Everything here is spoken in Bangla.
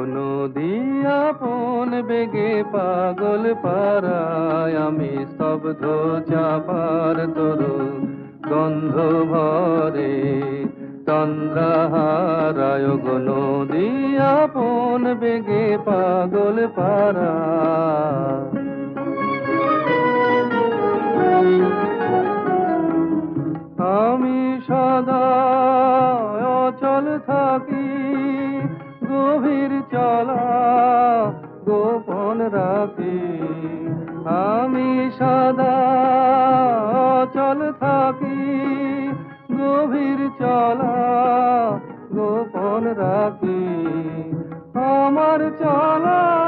নদী আপন বেগে পাগল পারায়, আমি স্তব্ধ চাপার তরু গন্ধ ভরে চন্দ্রহারায়। গো নদী আপন বেগে পাগল পারায়। আমি সদা অচল থাকি, গভীর চলা গোপন রাখি। আমি সদা অচল থাকি, গভীর চলা গোপন রাখি। আমার চলা